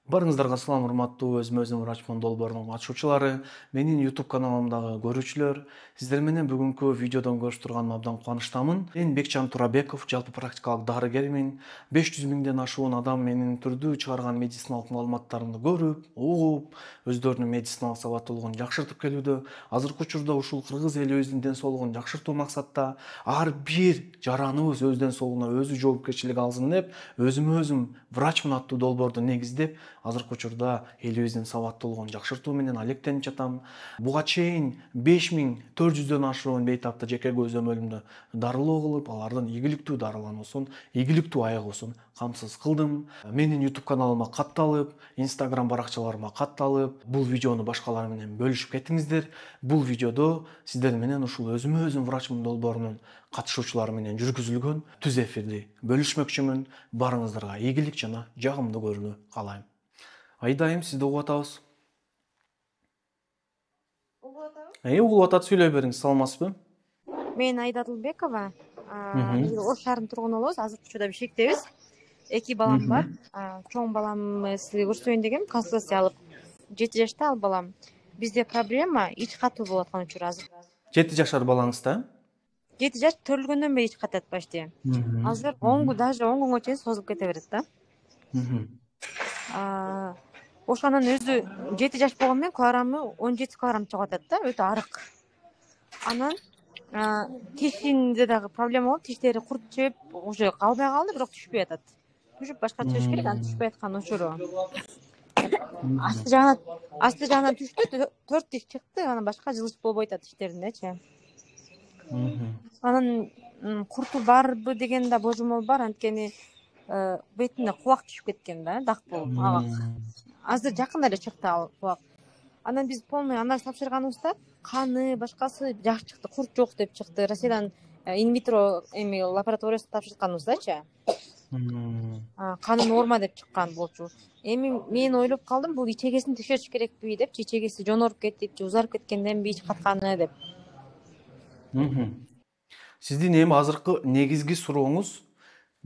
Барыңыздарга салам, урматтуу өзүм врачмын долбоорунун катышуучулары, менин YouTube каналымдагы көрүүчүлөр. Сиздер менен бүгүнкү видеодон көрүшүп турганыма абдан кубанычтамын. Мен Бекчан Турабеков, жалпы практикалык дарыгермин. 500 миңден ашуун адам менин түрдүү чыгарган медициналык маалыматтарымды көрүп, угуп, өздөрүнүн медициналык сабаттуулугун жакшыртып келүүдө. Азыркы учурда ушул кыргыз элибиздин ден соолугун жакшыртуу максатта ар бир жараныбыз өз ден соолугуна өзү жоопкерчилик алсын деп, өзүмө өзүм врачмын аттуу долбоорду негиздеп, азыркы учурда элибиздин сабаттуулугун жакшыртуу менен алектенип жатам. Буга чейин 5400дөн ашуун бейтапты жеке көзөмөлүмдү дарылоо кылып, алардын ийгиликтүү дарылануусун, ийгиликтүү айыгуусун камсыз кылдым. Менин YouTube каналыма катталып, Instagram баракчаларыма катталып, бул видеону башкалар менен бөлүшүп кетиңиздер. Бул видеодо сиздер менен ушул өзүмө өзүм врачмын долбоорунун катышуучулары менен жүргүзүлгөн түз эфирди бөлүшмөкчүмүн. Барыңыздарга ийгилик жана жагымдуу көрүүнү каалайм. Айдайым, сизди угуп атабыз. Угуп атабы? Угуп атат, сүйлөй бериңиз, саламатсызбы? Мен Айда Адылбекова. Мхм. Биз Ош шаарынын тургуну болобуз. Азыркы учурда Бишкектебиз. 2 балам бар. Чоң баламды сизге көрсөтөйүн дегем, консультация алып. 7 жашта ал балам. Бизде проблема ич катуу болуп аткан учур азыр. 7 жашар балаңыз да? 7 жаш төрөлгөндөн бери ич катат почти. Азыр 10 даже 10 күнгө чейин созулуп кете берет да. Ошонун өзү 7 жаш болгону менен килограммы 17 килограмм чыгып атат да, өтө арык. Анан тишинде дагы проблема болуп, тиштери курт жеп, уже калбай калды, бирок түшпөй атат. Түшүп башка чыгыш керек, анан түшпөй аткан учуру. Асты жагынан түштү, 4 тиш чыкты, анан башка жылыш болбой атат тиштериндечи. Анан курту барбы деген да божомол бар, анткени бетине кубак түшүп кеткен да, дак болуп, агак. Азыр жакында эле чыкты ал кубак. Анан биз полный анализ тапшырганыбызда каны, башкасы жакшы чыкты, курт жок деп чыкты. Россиядан инвитро эми лабораториясына тапшыртканыбыздачы. Каны норма деп чыккан болчу. Эми мен ойлоп калдым, бул ичегесин текшериш керекпи депчи, ичегеси жоноруп кетипчи, узарып кеткенденби ич катканы деп. Сиздин эми азыркы негизги сурооңуз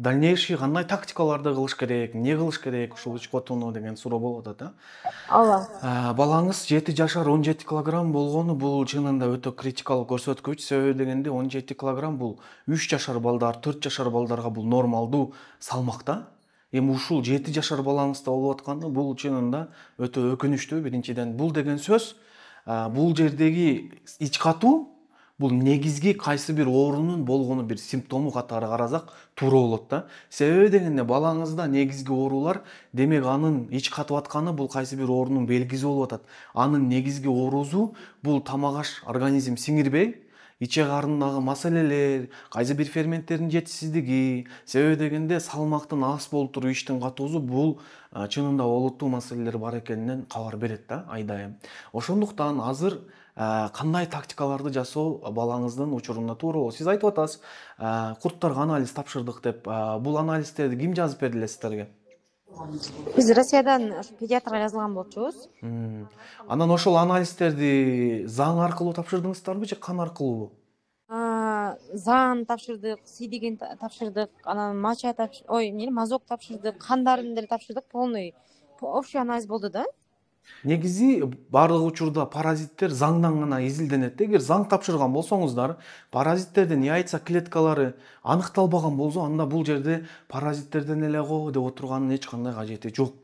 дальнейший кандай тактикаларды кылыш керек, эмне кылыш керек ушул ич катууну деген суроо болуп атат, а? Ооба. Балаңыз 7 жашар 17 килограмм болгону бул чынында өтө критикалык көрсөткүч. Себеби дегенде 17 килограмм бул 3 жашар балдар, 4 жашар балдарга бул нормалдуу салмак да. Эми ушул 7 жашар балаңызда болуп атканы бул чынында өтө өкүнүчтүү. Биринчиден, бул деген сөз бул жердеги ич катуу бул негизги кайсы бир оорунун болгону бир симптому катары карасак туура болот да. Себеби дегенде балаңызда негизги оорулар, демек анын ич катып атканы бул кайсы бир оорунун белгиси болуп атат. Анын негизги оорусу бул тамак аш организм сиңирбей, иче карындагы маселелер, кайсы бир ферменттердин жетишсиздиги. Себеби дегенде салмактын аз болуп туруп иштин катуусу бул чынында олуттуу маселелер бар экенинен кабар берет да, айдайым. Ошондуктан азыр кандай тактикаларды жасоо балаңыздын учурунда туура болот. Сиз айтып атасыз, курттарга анализ тапшырдык деп. Бул анализтерди ким жазып берди эле сиздерге? Биз Россиядан педиатрга жазылган болчубуз. Анан ошол анализтерди заң аркылуу тапшырдыңыздарбы же кан аркылуубу? Заан тапшырдык, сидигин тапшырдык, анан моча мазок тапшырдык, кандарын деле тапшырдык, полный общий анализ болду да. Негизи бардык учурда паразиттер заңдан гана изилденет. Эгер заң тапшырган болсоңуздар, паразиттердин яйца клеткалары аныкталбаган болсо, анда бул жерде паразиттерден эле го деп отурганын эч кандай кажети жок.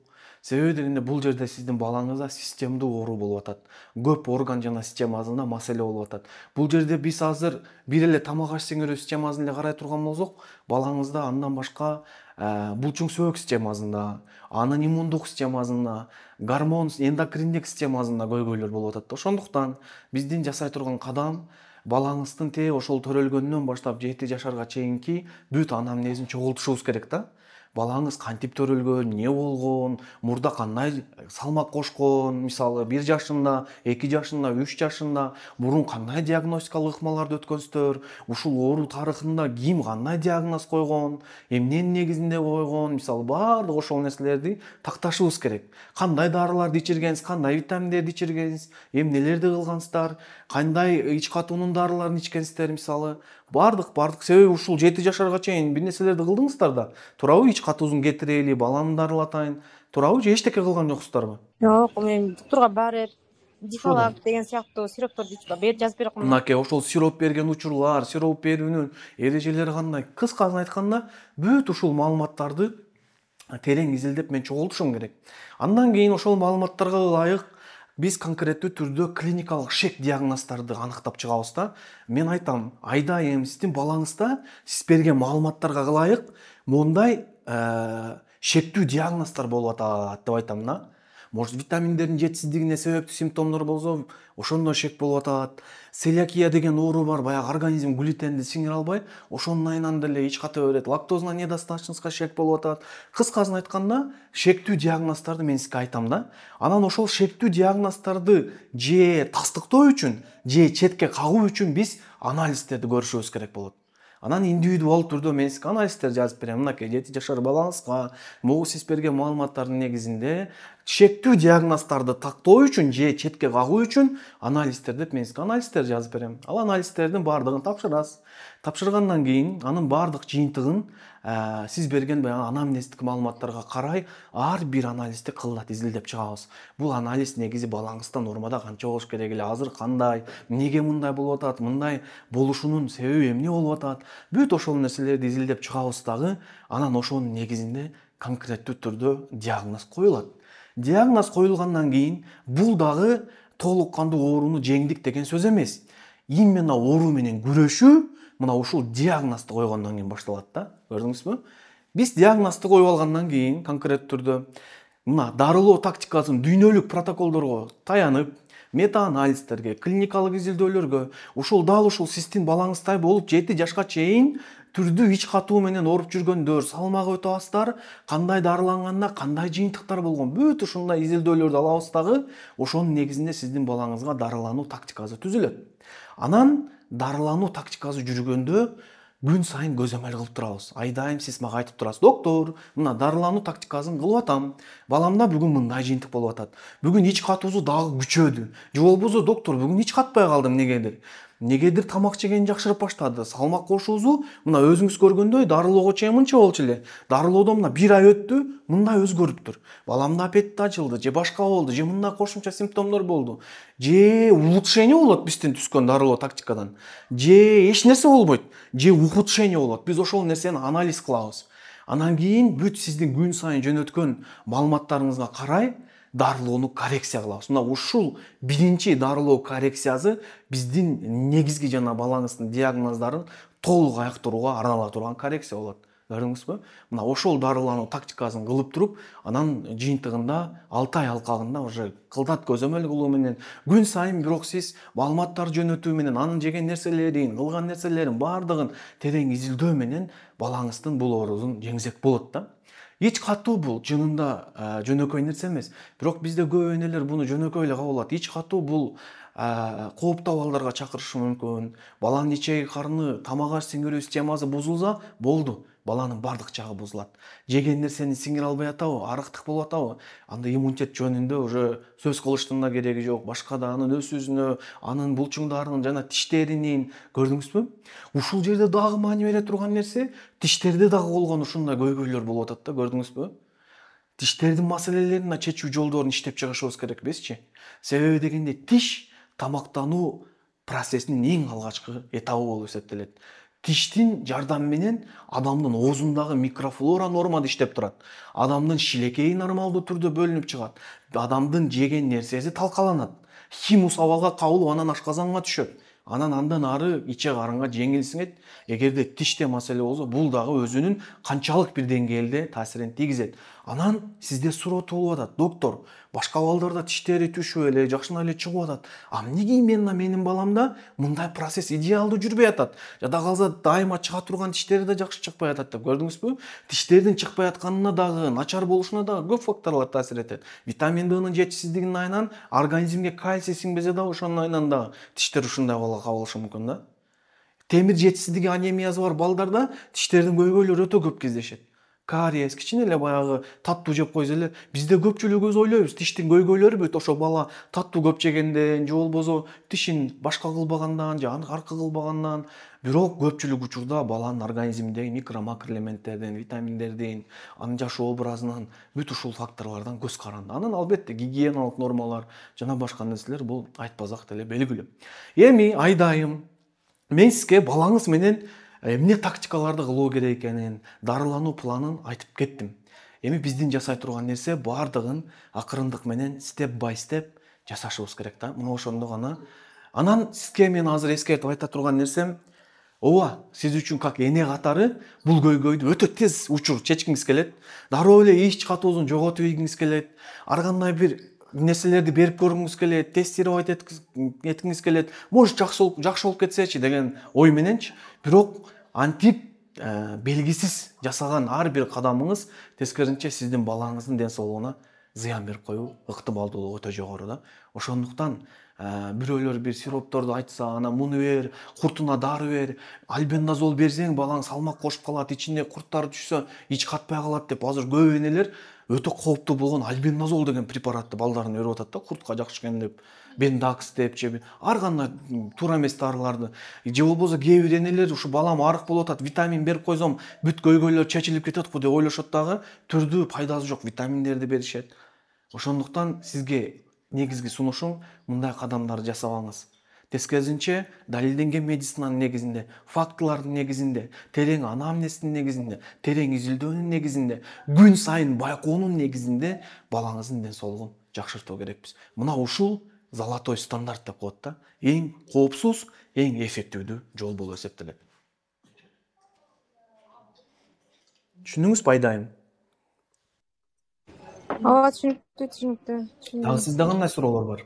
Себеби дегенде бул жерде сиздин балаңызда системдүү оору болуп атат. Көп орган жана системасында маселе болуп атат. Бул жерде биз азыр бир эле тамак аш сиңирүү системасын эле карай турган болсок, балаңызда андан башка булчуң сөбөк системасында, анын иммундук системасында, гормон эндокриндик системасында көйгөйлөр болуп атат. Ошондуктан биздин жасай турган кадам балаңыздын ошол төрөлгөндөн баштап 7 жашарга чейинки бүт анамнезин чогултушубуз керек да. Балаңыз кантип төрөлгөн, эмне болгон, мурда кандай салмак кошкон, мисалы 1 жашында, 2 жашында, 3 жашында, мурун кандай диагностикалык ыкмаларды өткөнсүздөр, ушул оору тарыхында ким кандай диагноз койгон, эмненин негизинде койгон, мисалы баардык ошол нерселерди такташыбыз керек. Кандай дарыларды ичиргенсиз, кандай витаминдерди ичиргенсиз, эмнелерди кылгансыздар, кандай ич катуунун дарыларын ичкенсиздер, мисалы Бардык себеби ушул 7 жашарга чейин бир нерселерди кылдыңыздар да, туурабы? Ич катуусун кетирели, баланы дарылатайын, туурабы? Же эчтеке кылган жоксуздарбы? Жок, мен доктурга барып Ошо да. дифалак деген сыяктуу сиропторду ичип берип жазып берип коймун. Мынакей ошол сироп берген учурлар, сироп берүүнүн эрежелери кандай? Кыскасын айтканда, бүт ушул маалыматтарды терең изилдеп мен чогултушум керек. Андан кийин ошол маалыматтарга ылайык биз конкреттүү түрдө клиникалык шек диагноздарды аныктап чыгабыз да. Мен айтам, айдайым сиздин балаңызда сиз берген маалыматтарга ылайык мондай шектүү диагноздор болуп атат деп айтам да. Может, витаминдердин жетишсиздигине себептүү симптомдор болсо, ошондо шек болуп атат. Целиакия деген оору бар, баягы организм глютенди сиңире албай, ошонун айынан деле ич ката берет. Лактозна недостаточностька шек болуп атат. Кыскасын айтканда, шектүү диагноздорду мен сизге айтам да. Анан ошол шектүү диагноздорду же тастыктоо үчүн, же четке кагуу үчүн биз анализдерди көрүшүбүз керек болот. Анан индивидуал түрдө мен сизге анализдер жазып берем. Мынакей 7 жашар балаңызга могу сиз берген маалыматтардын негизинде шектүү диагноздорду тактоо үчүн же четке кагуу үчүн анализдер деп мен сизге анализдер жазып берем. Ал анализдердин баардыгын тапшырасыз. Тапшыргандан кийин анын баардык жыйынтыгын сиз берген баягы анамнездик маалыматтарга карай ар бир анализди кылдат изилдеп чыгабыз. Бул анализ негизи балаңызда нормада канча болуш керек эле, азыр кандай, эмнеге мындай болуп атат, мындай болушунун себеби эмне болуп атат, бүт ошол нерселерди изилдеп чыгабыз дагы, анан ошонун негизинде конкреттүү түрдө диагноз коюлат. Диагноз коюлгандан кийин бул дагы толук кандуу ооруну жеңдик деген сөз эмес. Именно оору менен күрөшүү мына ушул диагнозду койгондон кийин башталат да. Көрдүңүзбү? Биз диагнозду коюп алгандан кийин конкреттүү түрдө мына дарылоо тактикасын дүйнөлүк протоколдорго таянып, мета-анализдерге, клиникалык изилдөөлөргө, дал ушул сиздин балаңыздай болуп 7 жашка чейин түрдүү ич катуу менен ооруп жүргөндөр, салмагы өтө аздар, кандай дарыланганда, кандай жыйынтыктар болгон, бүт ушундай изилдөөлөрдү алабыз дагы, ошонун негизинде сиздин балаңызга дарылануу тактикасы түзүлөт. Анан дарылануу тактикасы жүргөндө күн сайын көзөмөл кылып турабыз. Айдайым сиз мага айтып турасыз: доктор, мына дарылануу тактикасын кылып атам. Баламда бүгүн мындай жыйынтык болуп атат. Бүгүн ич катуусу дагы күчөдү. Же болбосо доктор, бүгүн ич катпай калдым негедир. Негедир тамак жегени жакшырып баштады. Салмак кошуусу мына өзүңүз көргөндөй дарылоого чейин мынча болчу эле. Дарылоодо мына 1 ай өттү, мындай өзгөрүптүр. Баламда аппетит ачылды, же башка болду, же мындай кошумча симптомдор болду. Же улучшение болот биздин түзгөн дарылоо тактикадан. Же эч нерсе болбойт. Же ухудшение болот. Биз ошол нерсени анализ кылабыз. Анан кийин бүт сиздин күн сайын жөнөткөн маалыматтарыңызга карай дарылоону коррекция кылабыз. Мына ушул биринчи дарылоо коррекциясы биздин негизги жана балаңыздын диагноздорун толук айыктырууга арнала турган коррекция болот. Көрдүңүзбү? Мына ошол дарылануу тактикасын кылып туруп, анан жыйынтыгында 6 ай алкагында уже кылдат көзөмөл кылуу менен күн сайын бирок сиз маалыматтар жөнөтүү менен анын жеген нерселерин, кылган нерселерин баардыгын терең изилдөө менен балаңыздын бул оорусун жеңсек болот да. Ич катуу бул чынында жөнөкөй нерсе эмес. Бирок бизде көп энелер буну жөнөкөй эле кабыл алат. Ич катуу бул кооптуу абалдарга чакырышы мүмкүн. Баланын ичеги карны тамак аш сиңирүү системасы бузулса, болду. Баланын бардык жагы бузулат. Жеген нерсени сиңире албай атабы, арыктык болуп атабы, анда иммунитет жөнүндө уже сөз кылыштын да кереги жок. Башка да анын өсүүсүнө, анын булчуңдарынын жана тиштеринин, көрдүңүзбү? Ушул жерде дагы маани бере турган нерсе, тиштерде дагы болгон ушундай көйгөйлөр болуп атат да, көрдүңүзбү? Тиштердин маселелерин чечүү жолдорун иштеп чыгышыбыз керек бизчи. Себеби дегенде тиш тамактануу процессинин эң алгачкы этабы болуп эсептелет. Тиштин жардамы менен адамдын оозундагы микрофлора нормада иштеп турат. Адамдын шилекейи нормалдуу түрдө бөлүнүп чыгат. Адамдын жеген нерсеси талкаланат. Химус абалга кабылып анан ашказанга түшөт. Анан андан ары иче карынга жеңил сиңет. Эгерде тиште маселе болсо, бул дагы өзүнүн канчалык бир деңгээлде таасирин тийгизет. Анан сизде суроо туулуп атат: доктор, башка балдарда тиштери түшүп эле, жакшына эле чыгып атат. А эмнеге именно менин баламда мындай процесс идеалдуу жүрбөй атат? Жада калса дайыма чыга турган тиштери да жакшы чыкпай атат деп, көрдүңүзбү? Тиштердин чыкпай атканына дагы, начар болушуна дагы көп факторлор таасир этет. Витамин Д'нын жетишсиздигинин айынан организмге кальций сиңбесе дагы ошонун айынан дагы тиштер ушундай абалга кабылышы мүмкүн да. Темир жетишсиздиги анемиясы бар балдарда тиштердин көйгөйлөрү өтө көп кездешет. кариес, кичине эле баягы таттуу жеп койсо эле бизде көпчүлүгүбүз ойлойбуз тиштин көйгөйлөрү бүт ошо бала таттуу көп жегенден же болбосо тишин башка кылбагандан же аркы кылбагандан. Бирок көпчүлүк учурда баланын организминдеги микро макро элементтердин, витаминдердин, анын жашоо образынан бүт ушул факторлордон көз каранды. Анан албетте гигиеналык нормалар жана башка нерселер бул айтпасак деле белгилүү. Эми айдайым мен сизге балаңыз менен эмне тактикаларды кылуу керек экенин, дарылануу планын айтып кеттим. Эми биздин жасай турган нерсе баардыгын акырындык менен степ бай степ жасашыбыз керек да. Мына ошондо гана. Анан сизге мен азыр эскертип айта турган нерсем, ооба, сиз үчүн как эне катары бул көйгөйдү өтө тез учур чечкиңиз келет. Дароо эле ич катуусун жоготуп ийгиңиз келет. Ар кандай бир нерселерди берип көргүңүз келет, тестировать эткиңиз келет. Может жакшы болуп кетсечи деген ой мененчи. Бирок антип белгисиз жасаган ар бир кадамыңыз тескерисинче сиздин балаңыздын ден соолугуна зыян берип коюу ыктымалдуулугу өтө жогору да. Ошондуктан бирөөлөр бир сиропторду айтса, анан муну бер, куртуна дары бер, альбендазол берсең балаң салмак кошуп калат, ичине курттар түшсө ич катпай калат деп азыр көп энелер өтө кооптуу болгон альбендазол деген препаратты балдарына берип атат да, куртка жакшы экен деп, бендакс деп же ар кандай туура эмес дарыларды. Же болбосо кээ бир энелер ушу балам арык болуп атат, витамин берип койсом бүт көйгөйлөр чечилип кетет го деп ойлошот дагы, түрдүү пайдасы жок витаминдерди беришет. Ошондуктан сизге негизги сунушум мындай кадамдарды жасабаңыз. Тескерисинче далилденген медицинанын негизинде, фактылардын негизинде, терең анамнестин негизинде, терең изилдөөнүн негизинде, күн сайын байкоонун негизинде балаңыздын ден соолугун жакшыртуу керекпиз. Мына ушул золотой стандарт деп коет да. Эң коопсуз, эң эффективдүү жол болуп эсептелет. Түшүндүңүзбү айдайым? ооба түшүнүктүү. Дагы сизде кандай суроолор бар?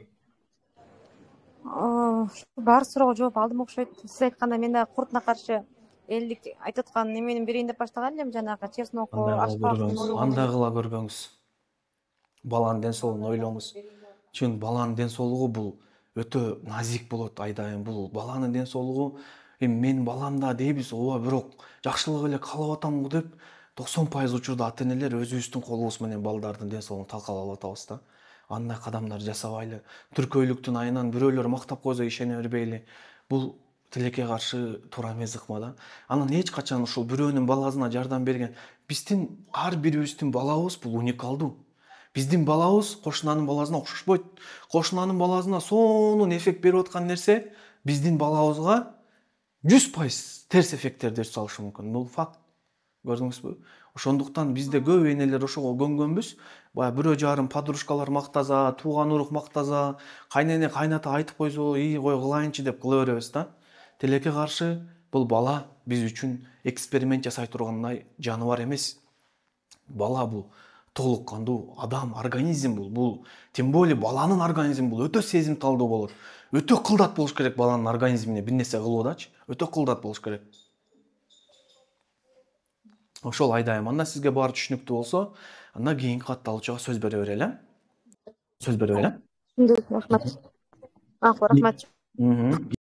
Баары суроого жооп алдым окшойт. Сиз айткандай мен дагы куртуна каршы элдик айтып аткан неменин берейин деп баштаган элем, жанагы чесноку, Андай кыла көрбөңүз. Баланын ден соолугун ойлоңуз. Чын баланын ден соолугу бул өтө назик болот айдайым. Бул баланын ден соолугу эми менин балам да дейбиз, ооба, бирок жакшылык эле каалап атам деп 90% учурда ата-энелер өзүбүздүн колубуз менен балдардын ден соолугун талкалап атабыз да. Андай кадамдар жасабайлы. Түркөйлүктүн айынан бирөөлөр мактап койсо ишене бербейли. Бул тилекке каршы туура эмес ыкма да. Анан эч качан ушул бирөөнүн баласына жардам берген, биздин ар бирибиздин балабыз бул уникалдуу. Биздин балабыз кошунанын баласына окшошпойт. Кошунанын баласына сонун эффект берип аткан нерсе биздин балабызга 100% терс эффекттерди өтүп салышы мүмкүн. Бул факт. Көрдүңүзбү? Ошондуктан бизде көп энелер ошого көнгөнбүз. Баягы бирөө жарым подружкалар мактаса, тууган урук мактаса, кайнене кайната айтып койсо, кой кылайынчы деп кыла беребиз да. Тилекке каршы бул бала биз үчүн эксперимент жасай тургандай жаныбар эмес. Бала бул толук кандуу адам, организм бул. Тем более баланын организми бул өтө сезимталдуу болот. Өтө кылдат болуш керек баланын организмине бир нерсе кылуудачы. Өтө кылдат болуш керек. Ошол айдайым. Анда сизге баары түшүнүктүү болсо, анда кийинки катталуучуга сөз бере берели. Сөз бере берели. Рахмат. Рахмат.